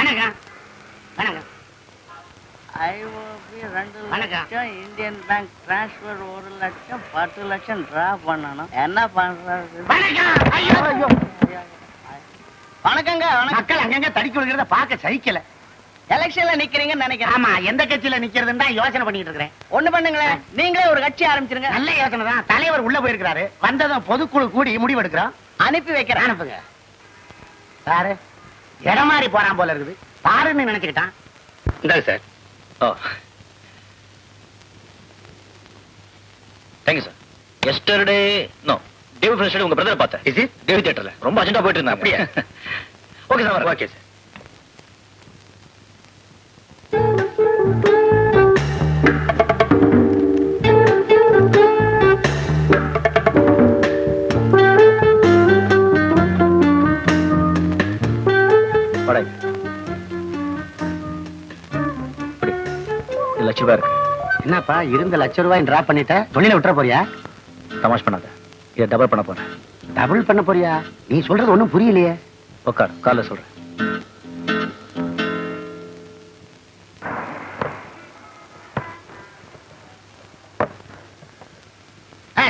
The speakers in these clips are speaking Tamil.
வணக்கம் வணக்கம். ஐஓபி 2 லட்சம், இந்தியன் பேங்க் டிரான்ஸ்பர் 1 லட்சம், 10 லட்சம் டிரா பண்ணணும். என்ன பண்றது? வணக்கங்க. மக்கள் அங்கங்க தடிக்க விழுகிறத பார்க்க சகிக்கல. எலெக்ஷன்ல நிக்கிறீங்கன்னு நினைக்கிறேன். ஆமா, எந்த கட்சியில நிக்கிறதுன்னு தான் யோசனை பண்ணிட்டு இருக்கிறேன். ஒண்ணு பண்ணுங்களேன், நீங்களே ஒரு கட்சி ஆரம்பிச்சிருங்க. நல்ல யோசனை தான். தலைவர் உள்ள போயிருக்கிறாரு. வந்ததும் பொதுக்குழு கூடி முடிவெடுக்கிறோம். அனுப்பி வைக்கிறேன். அனுப்புங்க. பாரு, இடம் மாறி போறான் போல இருக்குது. பாருன்னு நினைச்சுக்கிட்டான். இந்தாங்க சார். ஓ, thank you sir. Yesterday no day friends உங்க பிரதரை பார்த்தேன். இது தேவி தியேட்டர்ல ரொம்ப அர்ஜென்ட்டா போயிட்டு இருந்தா. அப்படியே? Okay sir. Okay sir. லட்சம் இருக்கு. என்னப்பா, இருந்த ₹1,00,000 டிரா பண்ணிட்ட, தொழில விட்டுற போறியா? தமாஷ் பண்ணாத, இதை டபுள் பண்ண போறேன். டபுள் பண்ண போறியா? நீ சொல்றது ஒண்ணும் புரியலையே. உட்கார், காலைல சொல்றேன்.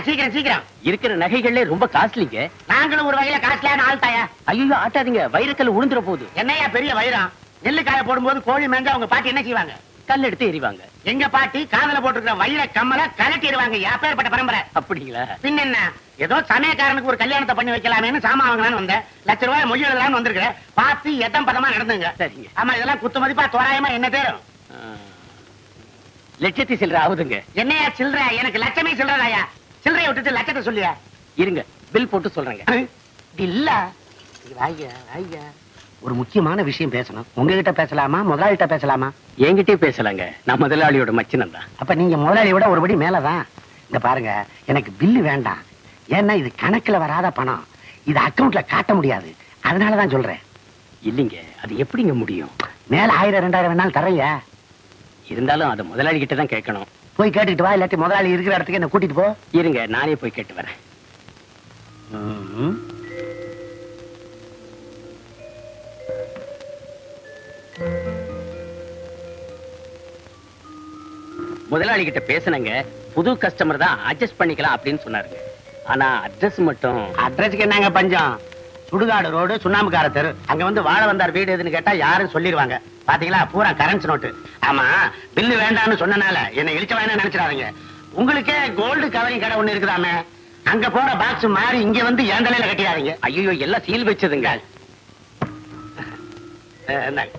சீக்கிரம் சீக்கிரம். இருக்கிற நகைகளே ரொம்ப காஸ்ட்லிங்க. நாங்களும் ஒரு வகையில காஸ்ட்லியான ஆள் தாயா. ஐயோ ஆட்டாதீங்க, வைரக்கல் உளுந்துற போகுது. என்னையா பெரிய வைரம்? நெல்லு காய போடும்போது கோழி மேஞ்சா அவங்க பாட்டி என்ன செய்வாங்க? கல் எடுத்து எறிவாங்க. எங்க பாட்டி காதல போட்டுருக்கிற வைர கம்மல கலட்டிடுவாங்க. எப்பேற்பட்ட பரம்பரை. அப்படிங்களா? பின்ன என்ன, ஏதோ சமயக்காரனுக்கு ஒரு கல்யாணத்தை பண்ணி வைக்கலாமேன்னு சாமா வாங்கலான்னு வந்தேன். ₹1,00,000 மொழி எழுதலான்னு வந்திருக்கிறேன். பார்த்து எதம் பதமா நடந்துங்க. சரிங்க. ஆமா, இதெல்லாம் குத்து மதிப்பா தோராயமா என்ன தேரும்? லட்சத்தி சில்லற ஆகுதுங்க. என்னையா சில்லற? எனக்கு லட்சமே சில்லறாயா. சில்லறையை விட்டுட்டு லட்சத்தை சொல்லியா? இருங்க, பில் போட்டு சொல்றேங்க. இல்ல, ஒரு முக்கியமான விஷயம் பேசணும். உங்ககிட்ட பேசலாமா, முதலாளிகிட்ட பேசலாமா? என்கிட்டயே பேசலாங்க. நான் முதலாளியோட மச்சினம் தான். அப்ப நீங்க முதலாளியை விட ஒருபடி மேலதான். இந்த பாருங்க, எனக்கு பில்லு வேண்டாம். ஏன்னா இது கணக்குல வராத பணம். இது அக்கவுண்ட்ல காட்ட முடியாது. அதனாலதான் சொல்றேன். இல்லைங்க, அது எப்படிங்க முடியும்? மேல 1000 2000 வேணாலும் தரையா. இருந்தாலும் அதை முதலாளி கிட்ட தான் கேட்கணும். போய் கேட்டுட்டு வா, இல்லாட்டி முதலாளி இருக்கிற இடத்துக்கு என்ன கூட்டிட்டு போ. இருங்க, நானே போய் கேட்டு வரேன். முதலாளி கிட்ட பேசுனங்க. புது கஸ்டமர் தான், அட்ஜஸ்ட் பண்ணிக்கலாம் அப்படின்னு சொன்னாருங்க. ஆனா அட்ரஸ் மட்டும். அட்ரஸ்க்கு என்னங்க பஞ்சம்? சுடுகாடு ரோடு, சுண்ணாம்புக்கார தெரு. அங்க வந்து வாழ வந்தார் வீடு எதுன்னு கேட்டா யாரும் சொல்லிடுவாங்க. பாத்தீங்களா, பூரா கரன்சி நோட்டு. ஆமா, பில்லு வேண்டாம்னு சொன்னனால என்ன இழிச்ச வேணா நினைச்சிடாதீங்க. உங்களுக்கே கோல்டு கவரிங் கடை ஒண்ணு இருக்குதாமே, அங்க போற பாக்ஸ் மாறி இங்க வந்து ஏன் தலையில கட்டிடாதீங்க. ஐயோ, எல்லாம் சீல் வச்சதுங்க. இந்தாங்க.